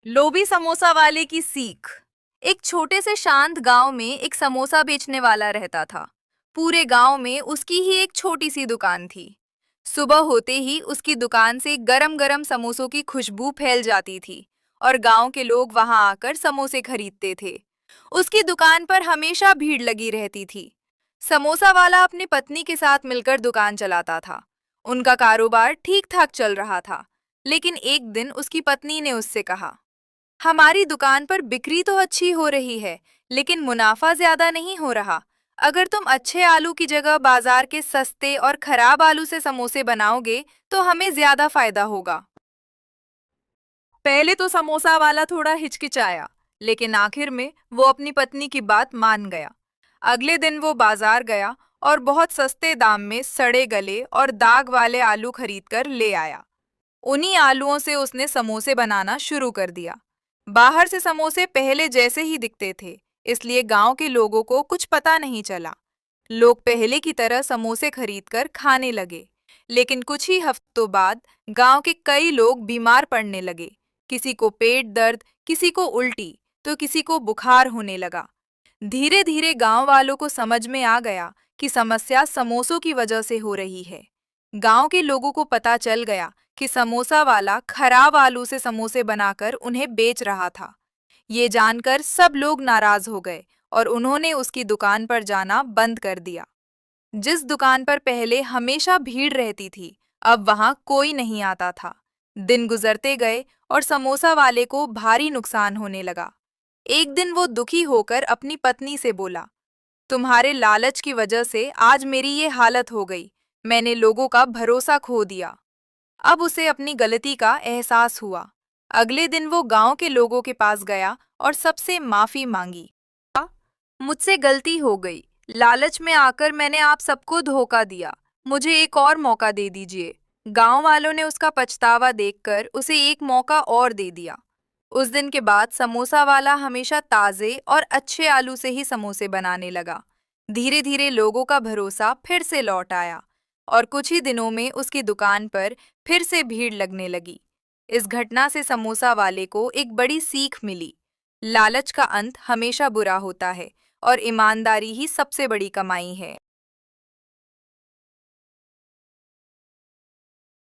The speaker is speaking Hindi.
लोभी समोसा वाले की सीख। एक छोटे से शांत गांव में एक समोसा बेचने वाला रहता था। पूरे गांव में उसकी ही एक छोटी सी दुकान थी। सुबह होते ही उसकी दुकान से गरम गरम समोसों की खुशबू फैल जाती थी और गांव के लोग वहां आकर समोसे खरीदते थे। उसकी दुकान पर हमेशा भीड़ लगी रहती थी। समोसा वाला अपनी पत्नी के साथ मिलकर दुकान चलाता था। उनका कारोबार ठीक ठाक चल रहा था। लेकिन एक दिन उसकी पत्नी ने उससे कहा, हमारी दुकान पर बिक्री तो अच्छी हो रही है, लेकिन मुनाफा ज्यादा नहीं हो रहा। अगर तुम अच्छे आलू की जगह बाजार के सस्ते और खराब आलू से समोसे बनाओगे, तो हमें ज्यादा फायदा होगा। पहले तो समोसा वाला थोड़ा हिचकिचाया, लेकिन आखिर में वो अपनी पत्नी की बात मान गया। अगले दिन वो बाजार गया और बहुत सस्ते दाम में सड़े गले और दाग वाले आलू खरीदकर ले आया। उन्हीं आलूओं से उसने समोसे बनाना शुरू कर दिया। बाहर से समोसे पहले जैसे ही दिखते थे, इसलिए गांव के लोगों को कुछ पता नहीं चला। लोग पहले की तरह समोसे खरीदकर खाने लगे। लेकिन कुछ ही हफ्तों बाद गांव के कई लोग बीमार पड़ने लगे। किसी को पेट दर्द, किसी को उल्टी, तो किसी को बुखार होने लगा। धीरे धीरे गांव वालों को समझ में आ गया कि समस्या समोसों की वजह से हो रही है। गांव के लोगों को पता चल गया कि समोसा वाला खराब आलू से समोसे बनाकर उन्हें बेच रहा था। ये जानकर सब लोग नाराज हो गए और उन्होंने उसकी दुकान पर जाना बंद कर दिया। जिस दुकान पर पहले हमेशा भीड़ रहती थी, अब वहां कोई नहीं आता था। दिन गुजरते गए और समोसा वाले को भारी नुकसान होने लगा। एक दिन वो दुखी होकर अपनी पत्नी से बोला, तुम्हारे लालच की वजह से आज मेरी ये हालत हो गई। मैंने लोगों का भरोसा खो दिया। अब उसे अपनी गलती का एहसास हुआ। अगले दिन वो गांव के लोगों के पास गया और सबसे माफी मांगी। मुझसे गलती हो गई। लालच में आकर मैंने आप सबको धोखा दिया। मुझे एक और मौका दे दीजिए। गांव वालों ने उसका पछतावा देखकर उसे एक मौका और दे दिया। उस दिन के बाद समोसा वाला हमेशा ताजे और अच्छे आलू से ही समोसे बनाने लगा। धीरे धीरे लोगों का भरोसा फिर से लौट आया और कुछ ही दिनों में उसकी दुकान पर फिर से भीड़ लगने लगी। इस घटना से समोसा वाले को एक बड़ी सीख मिली। लालच का अंत हमेशा बुरा होता है और ईमानदारी ही सबसे बड़ी कमाई है।